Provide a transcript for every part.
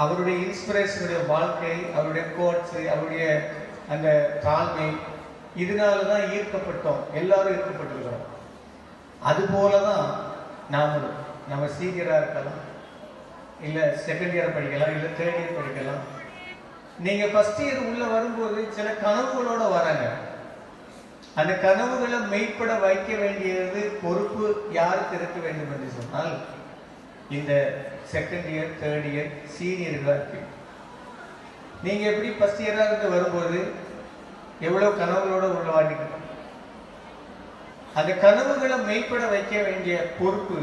அவருடைய இன்ஸ்பிரேஷனுடைய வாழ்க்கை, அவருடைய கோட்ஸ், அவருடைய அந்த தாழ்மை, இதனால தான் ஈர்க்கப்பட்டோம். எல்லாரும் ஈர்க்கப்பட்டிருக்கிறோம். அதுபோல தான் நாமளும் நம்ம சீனியராக இருக்கலாம், இல்லை செகண்ட் இயர் படிக்கலாம், இல்லை தேர்ட் இயர் படிக்கலாம். நீங்கள் ஃபர்ஸ்ட் இயர் உள்ள வரும்போது சில கனவுகளோட வராங்க. அந்த கனவுகளை மெய்ப்பட வைக்க வேண்டியது பொறுப்பு யாருக்கு இருக்க வேண்டும் என்று சொன்னால் இந்த செகண்ட் இயர் தேர்ட் இயர் சீனியர்களாக இருக்கு. நீங்கள் எப்படி ஃபர்ஸ்ட் இயராக இருந்து வரும்போது எவ்வளோ கனவுகளோட உள்ள வாடிக்கணும். அந்த கனவுகளை மெய்ப்பட வைக்க வேண்டிய பொறுப்பு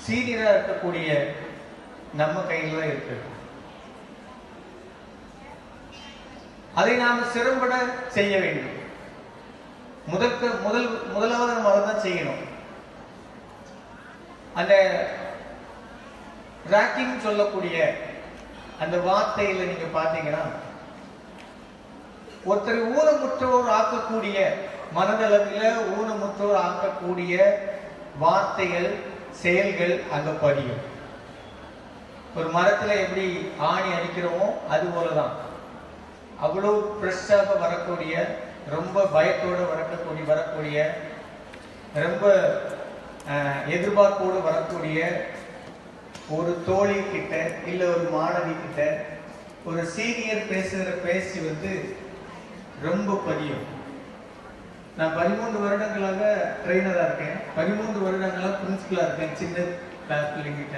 சீனியராக இருக்கக்கூடிய நம்ம கையில் தான் இருக்கு. அதை நாம் சிறம்பட செய்ய வேண்டும். முதலாவது நம்ம அதை தான் செய்யணும். அந்த ராக்கிங் சொல்லக்கூடிய அந்த வார்த்தையில நீங்க பாத்தீங்கன்னா, ஒருத்தர் ஊனமுற்றோர் ஆக்கக்கூடிய, மனதளவில் ஊனமுற்றோர் ஆக்கக்கூடிய வார்த்தைகள், செயல்கள் அங்க பதியும். ஒரு மரத்துல எப்படி ஆணி அடிக்கிறோமோ அது போலதான். அவ்வளவு ஃப்ரெஷ்ஷாக வரக்கூடிய, ரொம்ப பயத்தோடு வரக்கூடிய ரொம்ப எதிர்பார்ப்போடு வரக்கூடிய ஒரு தோழி கிட்ட இல்ல ஒரு மாணவி கிட்ட ஒரு சீனியர் பேசுகிற பேச்சு ரொம்ப பதியும். நான் 13 வருடங்களாக ட்ரெயினரா இருக்கேன், 13 வருடங்களாக பிரின்சிபலா இருக்கேன். சின்ன கிளாஸ் பிள்ளைங்கிட்ட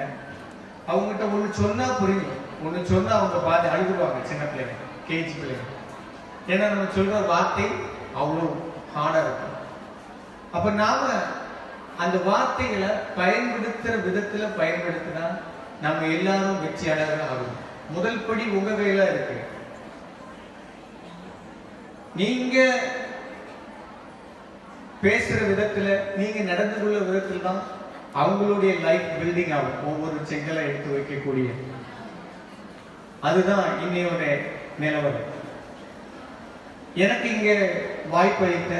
அவங்ககிட்ட ஒண்ணு சொன்னா புரியும், ஒண்ணு சொன்னா அவங்க பார்த்து அழுதுவாங்க. சின்ன பிள்ளைங்க, கேஜி பிள்ளைங்க. ஏன்னா நம்ம சொல்ற வார்த்தை அவ்வளோ ஹார்டா இருக்கும். அப்ப நாம அந்த வார்த்தைகளை பயன்படுத்துற விதத்துல பயன்படுத்தினா நம்ம எல்லாரும் வெற்றியாளர்கள் ஆகும். முதல் படி உங்க கையில இருக்கு. நீங்க பேசுற விதத்துல, நீங்க நடந்து கொள்ள விதத்துல தான் அவங்களுடைய லைஃப் பில்டிங் ஆகும். ஒவ்வொரு செங்கலை எடுத்து வைக்கக்கூடிய அதுதான் இன்னையோட நிலவரம். எனக்கு இங்க வாய்ப்பளித்த,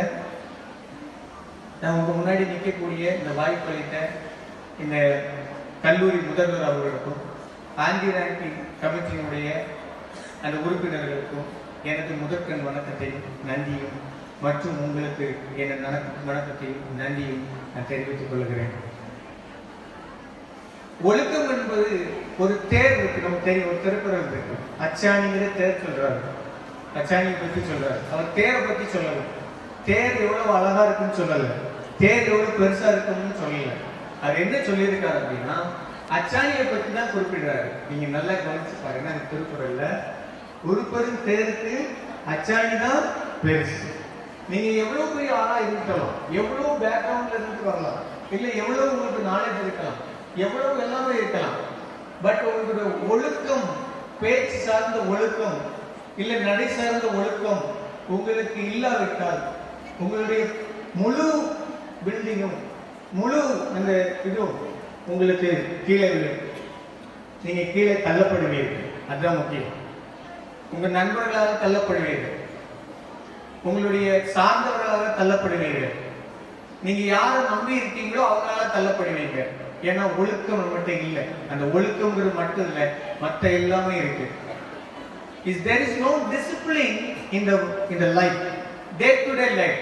நான் உங்க முன்னாடி நிற்கக்கூடிய இந்த வாய்ப்பளித்த இந்த கல்லூரி முதல்வர் அவர்களுக்கும், ஆன்டி ரேங்கிங் கமிட்டியினுடைய அந்த உறுப்பினர்களுக்கும் எனது முதற்கண் வணக்கத்தையும் நன்றியும், மற்றும் உங்களுக்கு எனது வணக்கத்தையும் நன்றியும் நான் தெரிவித்துக் கொள்கிறேன். ஒழுக்கம் என்பது ஒரு தேர் இருக்கு, நமக்கு தெரியும். ஒரு திருக்குறள் இருக்கு, அச்சாணிங்கிற தேர் சொல்றாரு. அச்சாணியை பத்தி சொல்றாரு. அவர் தேரை பத்தி சொல்லல. தேர் எவ்வளவு அழகா இருக்குன்னு சொல்லல, தேர் எவ்வளவு பெருசா இருக்குன்னு சொல்லல. அது என்ன சொல்லியிருக்காரு அப்படின்னா, அச்சாணியை பத்தி தான் குறிப்பிடுறாரு. நீங்க நல்லா கவனிச்சு பாருங்க. அந்த திருக்குறள்ல ஒரு பெரும் தேருக்கு அச்சாணி தான் பெருசு. நீங்க எவ்வளவு பெரிய ஆளா இருக்கலாம், எவ்வளவு பேக்ரவுண்ட்ல இருந்து வரலாம், இல்ல எவ்வளவு உங்களுக்கு நாலேஜ் இருக்கலாம், எவ்வளவு எல்லாமே இருக்கலாம். பட் உங்களுடைய ஒழுக்கம், பேச்சு சார்ந்த ஒழுக்கம், இல்ல நடை சார்ந்த ஒழுக்கம் உங்களுக்கு இல்லாவிட்டால் உங்களுடைய முழு பில்டிங்கும், முழு அந்த இதுவும் உங்களுக்கு கீழே விழும். நீங்க கீழே தள்ளப்படுவீர்கள். அதுதான் முக்கியம். உங்க நண்பர்களாக தள்ளப்படுவீர்கள், உங்களுடைய சார்ந்தவர்களாக தள்ளப்படுவீர்கள். நீங்க யாரை நம்பி இருக்கீங்களோ அவங்களால தள்ளப்படுவீங்க. ஏன்னா ஒழுக்கம் மட்டும் இல்லை. அந்த ஒழுக்கம்ங்கிறது மட்டும் இல்லை, மற்ற எல்லாமே இருக்கு. There is no discipline in the life, day to day life.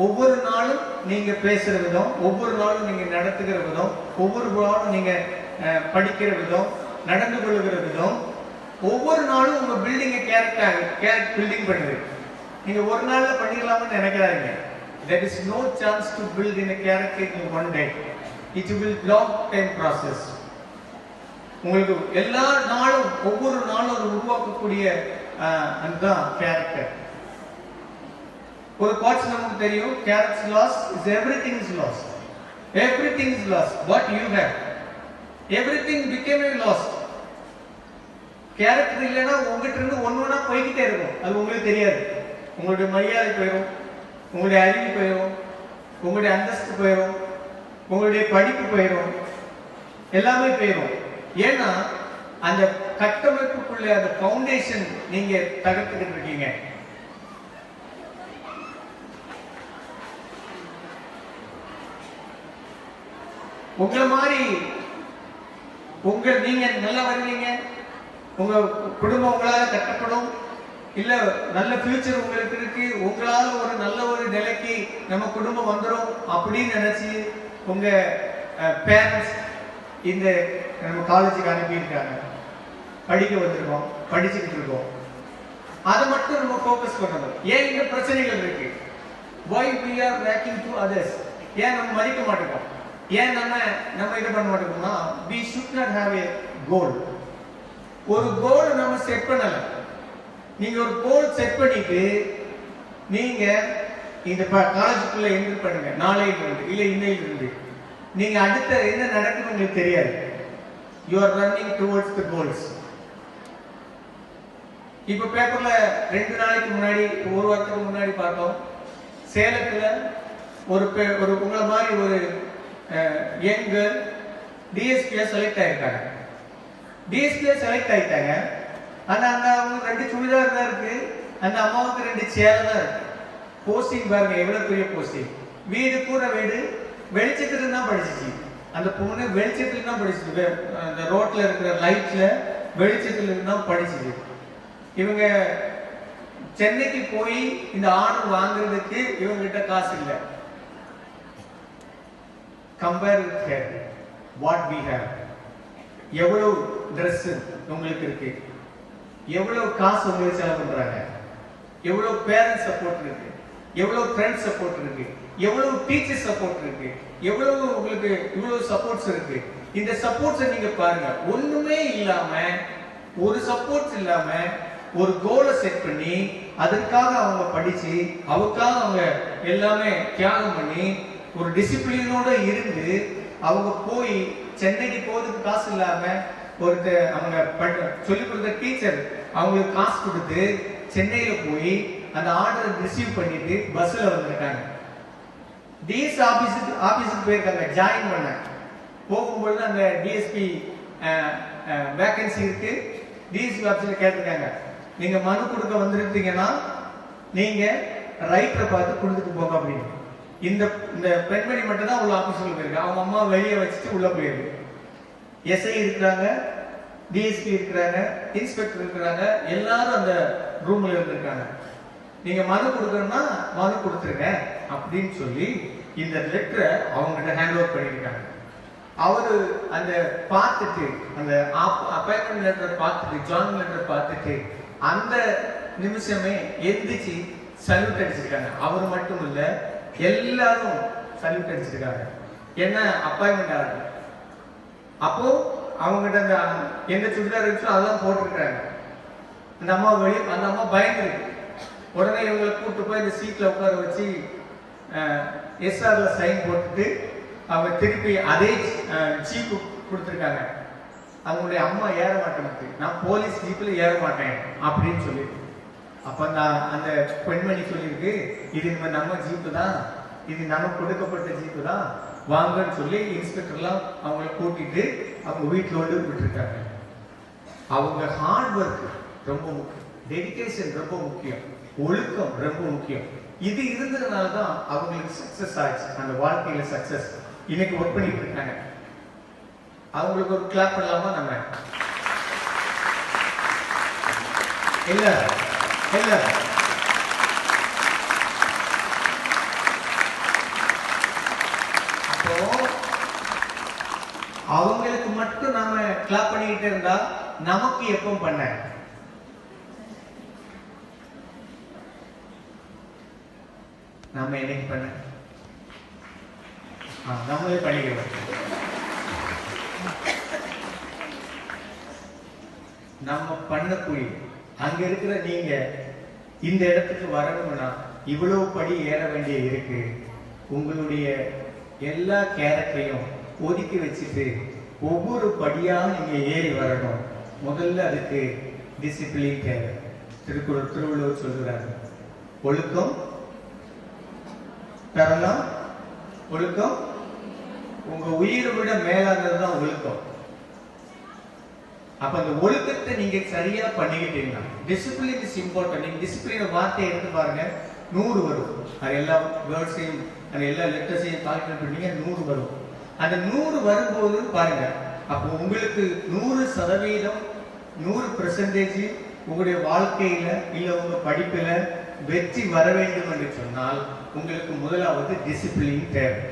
ஒவ்வொரு நாளும் நீங்க பேசுற விதம், ஒவ்வொரு நாளும் நீங்க நடத்துகிற விதம், ஒவ்வொரு நாளும் நீங்க படிக்கிற விதம், நடந்து கொள்ளுகிற விதம், ஒவ்வொரு நாளும் உங்க பில்டிங் கேரக்டர் பில்டிங் பண்ணுது. நீங்க ஒரு நாள்ல பண்ணிடலாம்னு நினைக்கிறாங்க. There is no chance to build in a character in one day. It will long time process. உங்களுக்கு எல்லா நாளும், ஒவ்வொரு நாளும் அது உருவாக்கக்கூடிய அந்த கேரக்டர். ஒரு கோட்ஸ் நமக்கு தெரியும், characters loss is everything is loss. Everything is loss what you have. Everything became a lost. Character இல்லைன்னா உங்ககிட்ட இருந்து ஒன்னொன்னா போய்கிட்டே இருக்கும். அது உங்களுக்கு தெரியாது. உங்களுடைய மரியாதை போயிடும், உங்களுடைய அறிவு போயிடும், உங்களுடைய அந்தஸ்து போயிடும், உங்களுடைய படிப்பு போயிடும், எல்லாமே போயிடும். ஏன்னா அந்த கட்டமைப்புக்குள்ள அந்த பவுண்டேஷன் நீங்க தகர்த்துக்கிட்டு இருக்கீங்க. உங்களை மாதிரி நீங்க நல்லா வருவீங்க, உங்க குடும்பம் உங்களால கட்டப்படும், இல்ல நல்ல ஃபியூச்சர் உங்களுக்கு இருக்கு, உங்களால ஒரு நல்ல ஒரு நிலைக்கு நம்ம குடும்பம் வந்துடும் அப்படின்னு நினைச்சு உங்க பேரண்ட்ஸ் இந்த நம்ம காலேஜுக்கு அனுப்பியிருக்காங்க, படிக்க வந்திருக்கோம், படிச்சுக்கிட்டு இருக்கோம். அதை மட்டும் நம்ம ஃபோக்கஸ் பண்ணணும். ஏன் இந்த பிரச்சனைகள் இருக்கு? why we are lacking to others? ஏன் நம்ம மதிக்க மாட்டோம்? ஏன் நம்ம இது பண்ண மாட்டோம்னா we should not have a goal. ஒரு கோல் நம்ம செட் பண்ணல. நீங்க ஒரு கோல் செட் பண்ணிட்டு நீங்க இந்த காலேஜுக்குள்ள என்ட்ரி பண்ணுங்க, நாளைக்கு இருந்து இல்ல இன்னைக்கு இருந்து நீங்க அடுத்த என்ன நடக்குன்னு உங்களுக்கு தெரியாது. you are running towards the goals. இப்ப பேப்பர்ல 2 நாளைக்கு முன்னாடி, ஒரு வாரத்துக்கு முன்னாடி பார்த்தோம், சேலத்துல ஒரு உங்களை மாதிரி ஒரு யங் கேர்ள் டிஎஸ்பியா செலக்ட் ஆயிருக்காங்க. டிஎஸ்பியா செலக்ட் ஆயிட்டாங்க. ஆனா அந்த அவங்க 2 சுடிதார் தான் இருக்கு, அந்த அம்மாவுக்கு 2 சேலை தான் இருக்கு. போஸ்டிங் பாருங்க எவ்வளவு பெரிய போஸ்டிங். வீடு கூட வீடு வெளிச்சத்துல தான் படிச்சிச்சு. அந்த பொண்ணு வெளிச்சத்துல தான் படிச்சிச்சு. அந்த ரோட்ல இருக்கிற லைட்ல வெளிச்சத்துல தான் படிச்சிச்சு. இவங்க சென்னைக்கு போய் இந்த ஆர்டர் வாங்குறதுக்கு இவங்க கிட்ட காசு இல்லை. Compare with her what we have. எவ்வளவு ட்ரெஸ் உங்களுக்கு இருக்கு, எவ்வளவு காசு உங்களுக்கு செலவு பண்றாங்க, எவ்வளவு பேரண்ட்ஸ் சப்போர்ட் இருக்கு, எவ்வளவு ஃப்ரெண்ட்ஸ் சப்போர்ட் இருக்கு, எவ்வளவு டீச்சர் சப்போர்ட் இருக்கு, எவ்வளவு உங்களுக்கு இவ்வளவு சப்போர்ட்ஸ் இருக்கு. இந்த சப்போர்ட்ஸை நீங்க பாருங்க. ஒண்ணுமே இல்லாம, ஒரு சப்போர்ட்ஸ் இல்லாம ஒரு கோலை செட் பண்ணி அதற்காக அவங்க படிச்சு அவருக்காக அவங்க எல்லாமே தியாகம் பண்ணி ஒரு டிசிப்ளினோட இருந்து அவங்க போய் சென்னைக்கு போறதுக்கு காசு இல்லாம அவங்க சொல்லி கொடுத்த டீச்சர் அவங்களுக்கு காசு கொடுத்து சென்னையில போய் அந்த ஆர்டரை ரிசீவ் பண்ணிட்டு பஸ்ல வந்திருக்காங்க. டிஎஸ் ஆபீஸுக்கு போயிருக்காங்க, ஜாயின் பண்ண. போகும்போது அந்த டிஎஸ்பி வேகன்சி இருக்கு, டிஎஸ்பி ஆபீஸ்ல கேட்டிருக்காங்க, நீங்க மனு கொடுக்க வந்திருக்கீங்கன்னா நீங்க ரைட்டரை பார்த்து கொடுத்துட்டு போங்க அப்படின்னு. இந்த பெண்மணி மட்டும் தான் உள்ள ஆபீஸ்ல போயிருக்கு. அவங்க அம்மா வெளியே வச்சுட்டு உள்ள போயிருக்கு. எஸ்ஐ இருக்கிறாங்க, டிஎஸ்பி இருக்கிறாங்க, இன்ஸ்பெக்டர் இருக்கிறாங்க, எல்லாரும் அந்த ரூம்ல இருந்திருக்காங்க. நீங்க மனு கொடுக்கணும்னா மனு கொடுத்துருங்க அப்படின்னு சொல்லி இந்த லெட்டரை அவங்ககிட்ட ஹேண்ட் ஓவர் பண்ணிருக்காங்க. அவரு அந்த பார்த்துட்டு அந்த அப்பாயின்மெண்ட் லெட்டர் பார்த்துட்டு, ஜாயின் லெட்டர் பார்த்துட்டு அந்த நிமிஷமே எந்திரிச்சு சல்யூட் அடிச்சிருக்காங்க. அவர் மட்டும் இல்ல, எல்லாரும் சல்யூட் அடிச்சிருக்காங்க. என்ன அப்பாயின்மெண்ட் ஆகுது. அப்போ அவங்ககிட்ட அந்த எந்த சுடிதார் இருந்துச்சோ அதெல்லாம் போட்டிருக்காங்க. அந்த அம்மா பயந்துருக்கு. உடனே இவங்களை கூப்பிட்டு போய் இந்த சீட்ல உட்கார வச்சு எஸ்ஆர்ல சைன் போட்டுட்டு அவங்க திருப்பி அதே ஜீப்பு கொடுத்துருக்காங்க. அவங்களுடைய அம்மா ஏற மாட்டேன், நான் போலீஸ் ஜீப்ல ஏற மாட்டேன் அப்படின்னு சொல்லி. அப்ப அந்த பெண்மணி சொல்லியிருக்கு, இது நம்ம ஜீப்பு தான், இது நமக்கு கொடுக்கப்பட்ட ஜீப்பு தான், வாங்கன்னு சொல்லி இன்ஸ்பெக்டர்லாம் அவங்கள கூட்டிட்டு அவங்க வீட்டுல வந்து விட்டுருக்காங்க. அவங்க ஹார்ட் ஒர்க் ரொம்ப முக்கியம், டெடிகேஷன் ரொம்ப முக்கியம், ஒழுக்கம் ரொம்ப முக்கியம். இது இருந்ததுனால தான் அவங்களுக்கு சக்சஸ் ஆச்சு, அந்த வாழ்க்கையில சக்சஸ். இன்னைக்கு ஒர்க் பண்ணிட்டு இருக்காங்க. அவங்களுக்கு ஒரு கிளாப் பண்ணலாமா நம்ம? இல்ல இல்ல அப்போ அவங்களுக்கு மட்டும் நாம கிளாப் பண்ணிக்கிட்டு இருந்தா நமக்கு எப்போ பண்ண? நாம என்னைக்கு பண்ண? நம்மளே பண்ணிக்கிறோம். நம்ம பண்ணக்கூடிய அங்க இருக்கிற நீங்க இந்த இடத்துக்கு வரணும்னா இவ்வளவு படி ஏற வேண்டிய இருக்கு. உங்களுடைய எல்லா கேரக்டரையும் ஒதுக்கி வச்சுட்டு ஒவ்வொரு படியா நீங்க ஏறி வரணும். முதல்ல அதுக்கு டிசிப்ளின் தேவை. திருவள்ளுவர் சொல்கிறாரு, ஒழுக்கம் தரலாம், ஒழுக்கம் உங்க உயிரை விட மேலானதுதான் ஒழுக்கம். அப்ப அந்த ஒழுக்கத்தை நீங்க சரியா பண்ணிக்கிட்டீங்கன்னா, டிசிப்ளின் இஸ் இம்பார்ட்டன்ட். நீங்க டிசிப்ளின் வார்த்தையை எடுத்து பாருங்க, 100 வரும். அது எல்லா வேர்ட்ஸையும் அந்த எல்லா லெட்டர்ஸையும் கால்குலேட் பண்ணீங்க 100 வரும். அந்த 100 வரும்போது பாருங்க, அப்போ உங்களுக்கு 100% 100% உங்களுடைய வாழ்க்கையில இல்ல உங்க படிப்புல வெற்றி வர வேண்டும் என்று சொன்னால் உங்களுக்கு முதலாவது டிசிப்ளின் தேவை.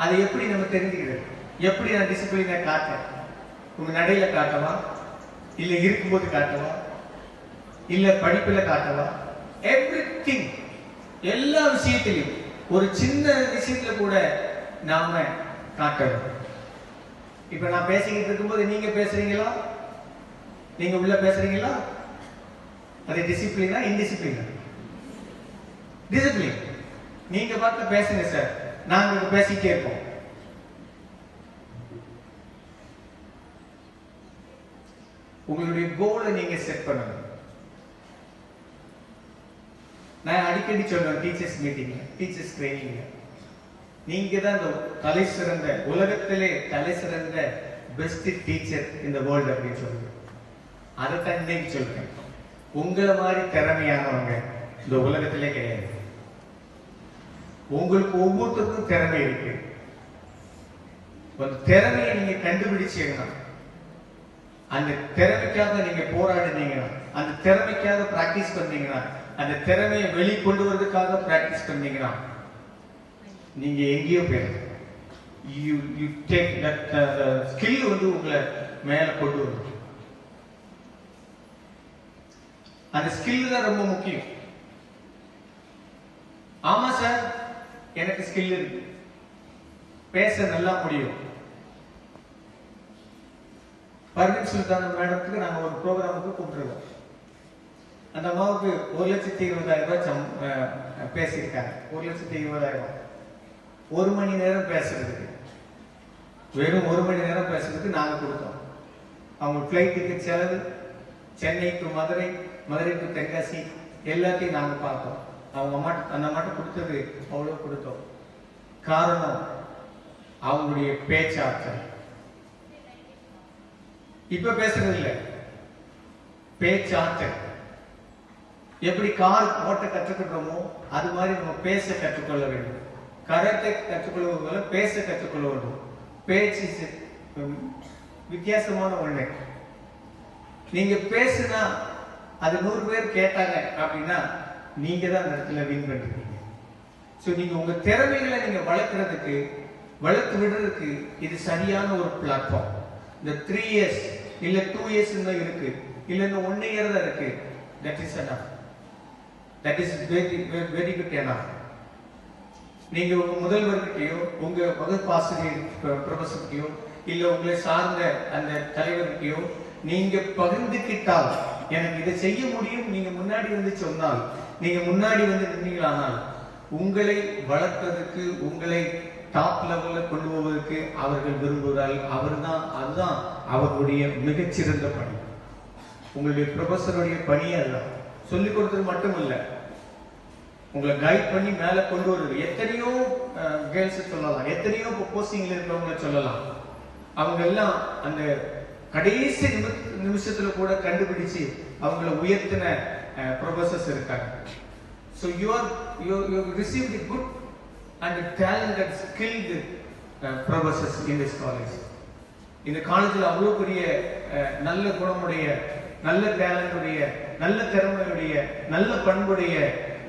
அதை எப்படி நம்ம தெரிஞ்சுக்கிறது? எப்படி நான் டிசிப்ளினை காட்டேன்? உங்க நடையில காட்டவா, இல்ல இருக்கும்போது காட்டவா, இல்ல படிப்புல காட்டவா? எவ்ரிதிங், எல்லா விஷயத்திலும், ஒரு சின்ன விஷயத்துல கூட நாம காட்டணும். இப்ப நான் பேசிக்கிட்டு இருக்கும்போது நீங்க பேசுறீங்களா? நீங்க உள்ள பேசுறீங்களா? அது டிசிப்ளினா இன்டிசிப்ளினா? டிசிப்ளின். நீங்க பார்த்து பேசுங்க சார், நாங்க பேசிக்கிட்டே இருப்போம். உங்களுடைய கோலை நீங்க செட் பண்ணணும். நான் அடிக்கடி சொல்றேன் டீச்சர்ஸ் மீட்டிங்ல, டீச்சர்ஸ் ட்ரைனிங்ல, நீங்க தான் இந்த தலை சிறந்த, உலகத்திலே தலை சிறந்த பெஸ்ட் டீச்சர் இந்த வேர்ல்டு அப்படின்னு சொல்லுங்க. அதை தான் இன்னைக்கு சொல்றேன். உங்களை மாதிரி திறமையானவங்க இந்த உலகத்திலே கிடையாது. உங்களுக்கு ஒவ்வொருத்தருக்கும் திறமை இருக்கு. ஒரு திறமையை நீங்க கண்டுபிடிச்சீங்கன்னா, அந்த திறமைக்காக நீங்க போராடுனீங்கன்னா, அந்த திறமைக்காக பிராக்டிஸ் பண்ணீங்கன்னா, அந்த திறமையை வெளிக்கொண்டு வரதுக்காக பிராக்டிஸ் பண்ணீங்கன்னா, நீங்க எங்கேயோ போயிடும். யூ டேக் தட் ஸ்கில் வந்து உங்களை மேல கொண்டு வரும். அந்த ஸ்கில் தான் ரொம்ப முக்கியம். ஆமா சார், எனக்கு ஸ்கில் இருக்கு, பேச நல்லா முடியும். பர்வீன் சுல்தான் மேடத்துக்கு நாங்க ஒரு ப்ரோக்ராமுக்கு கூப்பிட்டுருக்கோம். அந்த அம்மாவுக்கு 1,20,000 பேசியிருக்காங்க. 1,20,000 1 மணி நேரம் பேசுறதுக்கு, வெறும் 1 மணி நேரம் பேசுறதுக்கு நாங்க கொடுத்தோம். அவங்க பிளைட் டிக்கெட் செலவு, சென்னை டு மதுரை, மதுரை டு தென்காசி எல்லாத்தையும் நாங்க பார்த்தோம். அந்த அம்மாட்ட கொடுத்தது அவ்வளவு கொடுத்தோம். காரணம் அவங்களுடைய பேச்சாற்றல். இப்ப பேசுறது இல்லை, பேச்சாற்றல். எப்படி கார் ஓட்ட கற்றுக்கிட்டோமோ அது மாதிரி நம்ம பேச கற்றுக்கொள்ள வேண்டும். கரத்தை கற்றுக்கொள்வது போல பேச கற்றுக்கொள்ள வேண்டும். பேச்சு வித்தியாசமான ஒண்ணு. நீங்க பேசுனா அது 100 பேர் கேட்டாங்க அப்படின்னா நீங்க தான் அந்த இடத்துல வின் பண்றீங்க. சோ நீங்க உங்க திறமைகளை நீங்க வளர்க்கறதுக்கு, வளர்த்து விடுறதுக்கு இது சரியான ஒரு பிளாட்ஃபார்ம். இந்த 3 years இல்ல 2 years தான் இருக்கு, இல்ல இந்த 1 year தான் இருக்கு. That is enough. That is very good enough. நீங்க உங்க முதல்வர்கிட்டயோ, உங்க வகுப்பாசிரியர் ப்ரொஃபஸர்கிட்டயோ, இல்ல உங்களை சார்ந்த அந்த தலைவர்கிட்டயோ நீங்க பகிர்ந்துக்கிட்டால், எனக்கு இதை செய்ய முடியும் நீங்க முன்னாடி வந்து சொன்னால், நீங்க முன்னாடி வந்து நின்றீங்களானால், உங்களை வளர்ப்பதற்கு, உங்களை டாப் லெவல்ல கொண்டு போவதற்கு அவர்கள் விரும்புகிறார்கள். அதுதான் அவர்களுடைய மிகச்சிறந்த பணி. உங்களுடைய ப்ரொஃபஸருடைய பணி அதுதான். சொல்லிக் கொடுத்தது மட்டும் இல்ல, உங்களை கைட் பண்ணி மேல கொண்டு வருது. எத்தனையோ கேர்ள்ஸ் சொல்லலாம், எத்தனையோ போஸ்டிங்ல இருக்கிறவங்க சொல்லலாம். அவங்க எல்லாம் அந்த கடைசி நிமிஷத்துல கூட கண்டுபிடிச்சு அவங்கள உயர்த்தின ப்ரொஃபசர்ஸ் இருக்காங்க. So you received a good and talented, skilled professors in this college. இந்த காலேஜில் அவ்வளவு பெரிய நல்ல குணமுடைய, நல்ல டேலண்டுடைய, நல்ல திறமையுடைய, நல்ல பண்புடைய,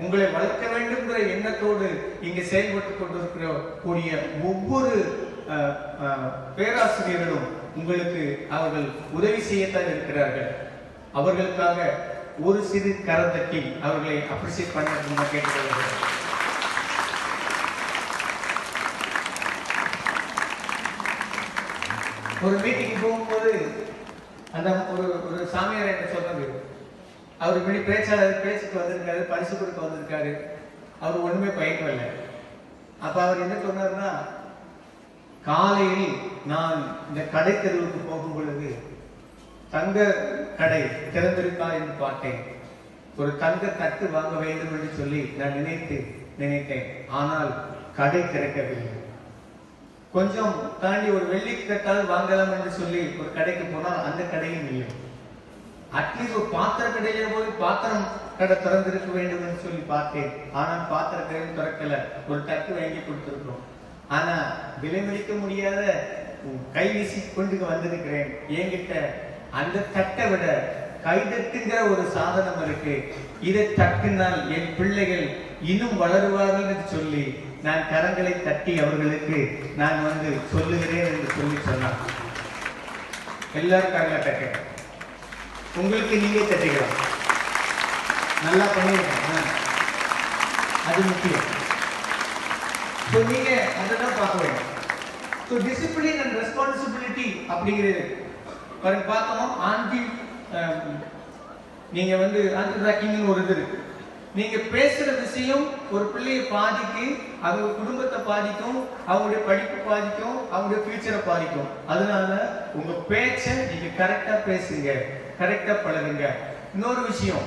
உங்களை வளர்க்க வேண்டும்ங்கிற எண்ணத்தோடு இங்க செயல்பட்டு கொண்டிருக்கிற கூடிய ஒவ்வொரு பேராசிரியர்களும் உங்களுக்கு அவர்கள் உதவி செய்யத்தான் இருக்கிறார்கள். அவர்களுக்காக ஒரு சிறு கரத்தட்டி அவர்களை அப்ரிசியேட் பண்ண கேட்டுக்கொள்கிறேன். ஒரு மீட்டிங் போகும்போது அந்த ஒரு சாமியார் என்ன சொல்றது, அவர் இப்படி பேச்சாளர் பேச்சுக்கு வந்திருக்காரு, பரிசு கொடுக்க வந்திருக்காரு, அவர் ஒண்ணுமே பயிக்கவில்லை. அப்ப அவர் என்ன சொன்னார்னா, காலையில் நான் இந்த கடை தெருவுக்கு போகும் பொழுது தங்க கடை திறந்திருக்கா என்று பார்த்தேன். ஒரு தங்க தட்டு வாங்க வேண்டும் என்று சொல்லி நான் நினைத்தேன். ஆனால் கடை திறக்கவில்லை. கொஞ்சம் தாண்டி ஒரு வெள்ளி கட்டால் வாங்கலாம் என்று சொல்லி ஒரு கடைக்கு போனால் அந்த கடையும் இல்லை. அட்லீஸ்ட் ஒரு பாத்திர கடையில போய் பாத்திரம் கடை திறந்திருக்க வேண்டும் என்று சொல்லி பார்த்தேன். ஆனால் பாத்திர கடையும் திறக்கல. ஒரு தட்டு வாங்கி கொடுத்திருக்கிறோம். ஆனா விலை மதிக்க முடியாத கை வீசி கொண்டு வந்திருக்கிறேன். என்கிட்ட அந்த தட்டை விட கைதட்டுங்கிற ஒரு சாதனம் இருக்கு. இதை தட்டினால் என் பிள்ளைகள் இன்னும் வளருவார்கள் என்று சொல்லி நான் கரங்களை தட்டி அவர்களுக்கு நான் சொல்லுகிறேன் என்று சொல்லி சொன்னான். எல்லாரும் கரங்களை தட்டுங்க. உங்களுக்கு நீங்க தட்டுக்கலாம். நல்லா பண்ணிருக்கேன். அது முக்கியம். நீங்க அதான் பார்க்க வேண்டும். டிசிப்ளின் அண்ட் ரெஸ்பான்சிபிலிட்டி அப்படிங்கிறது பார்த்தோம். நீங்க ஆன்டி ராக்கிங் ஒரு இது இருக்கு. நீங்க பேசுற விஷயம் ஒரு பிள்ளையை பாதிக்கு, அவங்க குடும்பத்தை பாதிக்கும், அவங்களுடைய படிப்பு பாதிக்கும், அவங்களுடைய ஃபியூச்சரை பாதிக்கும். அதனால உங்க பேச்சை நீங்க கரெக்டா பேசுங்க, கரெக்டா பழகுங்க. இன்னொரு விஷயம்,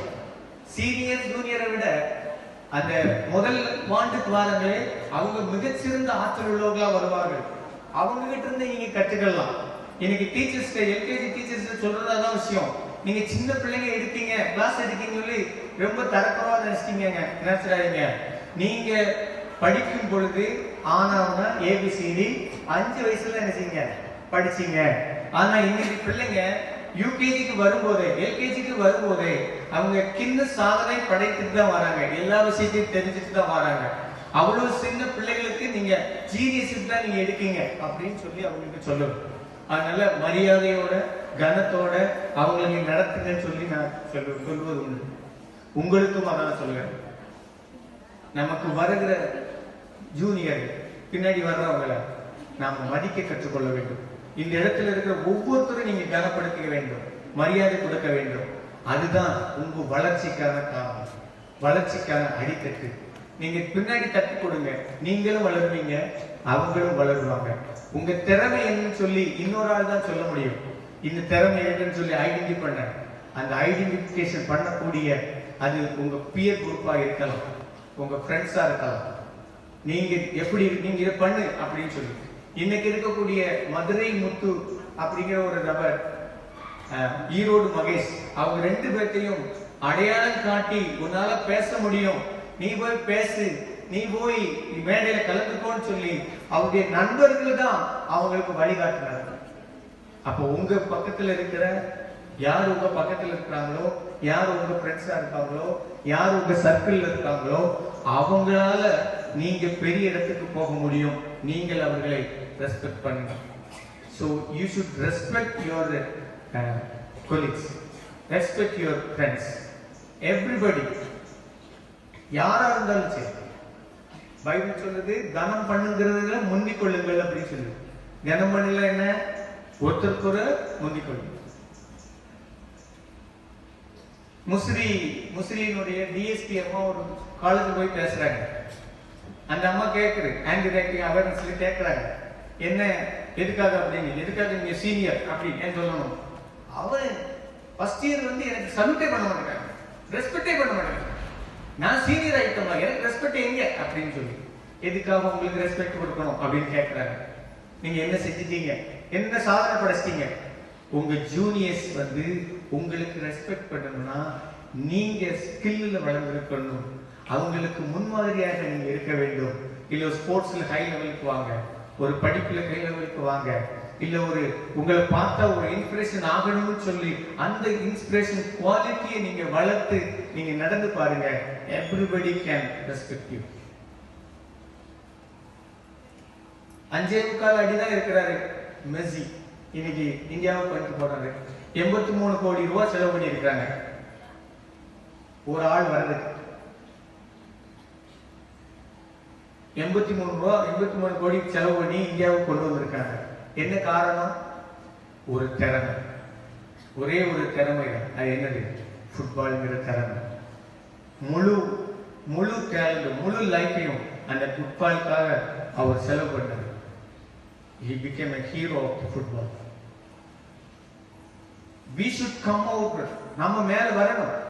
சீனியர் ஜூனியரை விட அந்த முதல் ஆண்டுக்கு வாரங்களே அவங்க மிகச்சிறந்த ஆற்றல் உள்ளவர்களா வருவார்கள். அவங்க கிட்ட இருந்து நீங்க கற்றுக்கலாம். இன்னைக்கு டீச்சர்ஸ், எல்கேஜி டீச்சர்ஸ் சொல்றதாதான் விஷயம். நீங்க சின்ன பிள்ளைங்க எடுத்தீங்க, கிளாஸ் எடுத்தீங்கன்னு சொல்லி ரொம்ப தரக்குறவா நினைச்சிட்டீங்க. நினைச்சிடாதீங்க. நீங்க படிக்கும் பொழுது ஆனாவனா ஏபிசிடி 5 வயசுல நினைச்சீங்க படிச்சீங்க. ஆனா இன்னைக்கு பிள்ளைங்க யூகேஜிக்கு வரும்போதே, எல்கேஜிக்கு வரும்போதே அவங்க கிண்ண சாதனை படைத்துட்டு தான் வராங்க. எல்லா விஷயத்தையும் தெரிஞ்சுட்டு தான் வராங்க. அவ்வளவு சின்ன பிள்ளைகளுக்கு நீங்க ஜீனியஸ் தான் நீங்க எடுக்கீங்க அப்படின்னு சொல்லி அவங்களுக்கு சொல்லணும். அதனால மரியாதையோட கனத்தோட அவங்களை நீங்க நடத்துங்கன்னு சொல்லி நான் சொல்வது உண்டு. உங்களுக்கும் அதான் சொல்லுறேன். நமக்கு வருகிற ஜூனியர் பின்னாடி வர்றவங்களை நாம மதிக்க கற்றுக்கொள்ள வேண்டும். இந்த இடத்துல இருக்கிற ஒவ்வொருத்தரும் நீங்க கனப்படுத்த வேண்டும், மரியாதை கொடுக்க வேண்டும். அதுதான் உங்க வளர்ச்சிக்கான காரணம், வளர்ச்சிக்கான அடித்தட்டு. நீங்க பின்னாடி தட்டு கொடுங்க, நீங்களும் வளருவீங்க, அவங்களும் வளருவாங்க. உங்க திறமை என்னன்னு சொல்லி இன்னொரு ஆள் தான் சொல்ல முடியும். இந்த திறமை என்னன்னு சொல்லி ஐடென்டிஃபை பண்ண, அந்த ஐடென்டிபிகேஷன் பண்ணக்கூடிய அது உங்க பியர் குரூப்பா இருக்கலாம், உங்க ஃப்ரெண்ட்ஸா இருக்கலாம். நீங்க எப்படி இருக்கீங்க, இதை பண்ணு அப்படின்னு சொல்லி. இன்னைக்கு இருக்கக்கூடிய மதுரை முத்து அப்படிங்கிற ஒரு நபர், ஈரோடு மகேஷ், அவங்க 2 பேர்த்தையும் அடையாளம் காட்டி உன்னால பேச முடியும், நீ போய் பேசு, நீ போய் மேடையில கலந்துக்கோன்னு சொல்லி அவருடைய நண்பர்கள் தான் அவங்களுக்கு வழிகாட்டுறாங்க. அப்போ உங்க பக்கத்துல இருக்கிற யார் உங்க பக்கத்துல இருக்கிறாங்களோ, யார் உங்க ஃப்ரெண்ட்ஸா இருக்காங்களோ, யார் உங்க சர்க்கிள் இருக்காங்களோ அவங்களால நீங்க பெரிய இடத்துக்கு போக முடியும். நீங்கள் அவர்களை ரெஸ்பெக்ட் பண்ணுங்க. So you should respect your colleagues, respect your friends, everybody. யாரா இருந்தாலும் சரி. பைபிள் சொல்லுது கனம் பண்ணுங்கிறதுல முந்திக் கொள்ளுங்கள் அப்படின்னு சொல்லு. கனம் பண்ணல என்ன, ஒருத்தருக்கு ஒரு முந்திக் கொள்ளுங்க. முஸ்லினுடைய டிஎஸ்பி அம்மா ஒரு காலேஜ் போய் பேசுறாங்க. அந்த அம்மா கேட்குது, ஆன்டி ரேக்கிங் அவேர்னஸ்ல கேட்கறாங்க, என்ன எதுக்காக அப்படின்னு, எதுக்காக நீங்க சீனியர் அப்படின்னு சொல்லணும். அவன் ஃபர்ஸ்ட் இயர் எனக்கு சல்யூட்டே பண்ண மாட்டேங்கிறாங்க, ரெஸ்பெக்டே பண்ண மாட்டேங்கிறாங்க. நான் சீனியர் ஆயிட்டோமா, எனக்கு ரெஸ்பெக்ட் எங்க அப்படின்னு சொல்லி, எதுக்காக உங்களுக்கு ரெஸ்பெக்ட் கொடுக்கணும் அப்படின்னு கேட்கறாங்க. நீங்க என்ன செஞ்சிட்டீங்க, என்ன சாதனை படைச்சிட்டீங்க? உங்க ஜூனியர்ஸ் உங்களுக்கு ரெஸ்பெக்ட் பண்ணணும்னா நீங்க ஸ்கில்ல வளர்ந்திருக்கணும், அவங்களுக்கு முன்மாதிரியாக நீங்க இருக்க வேண்டும். இல்ல ஸ்போர்ட்ஸ்ல ஹை லெவலுக்கு வாங்க, ஒரு படிப்புல ஹை லெவலுக்கு வாங்க, இல்ல ஒரு உங்களை பார்த்தா ஒரு இன்ஸ்பிரேஷன் ஆகணும்னு சொல்லி அந்த இன்ஸ்பிரேஷன் குவாலிட்டியை நீங்க வளர்த்து நீங்க நடந்து பாருங்க. Everybody can respect you. 5.25 அடி தான் இருக்கிறாரு மெஸ்ஸி. இன்னைக்கு இந்தியாவை பண்ணிட்டு போறாரு. 83 கோடி ரூபாய் செலவு பண்ணி இருக்காங்க ஒரு ஆள் வர்றதுக்கு. 83 கோடி செலவு பண்ணி இந்தியாவுக்கு கொண்டு வந்திருக்காங்க. என்ன காரணம்? ஒரு திறமை, ஒரே ஒரு திறமை. அது என்னது? ஃபுட்பால்ங்கிற திறமை. முழு டேலண்ட், முழு லைஃபையும் அந்த ஃபுட்பாலுக்காக அவர் செலவு பண்ணார். He became a hero of the football. We should come out. நம்ம மேல வரணும்.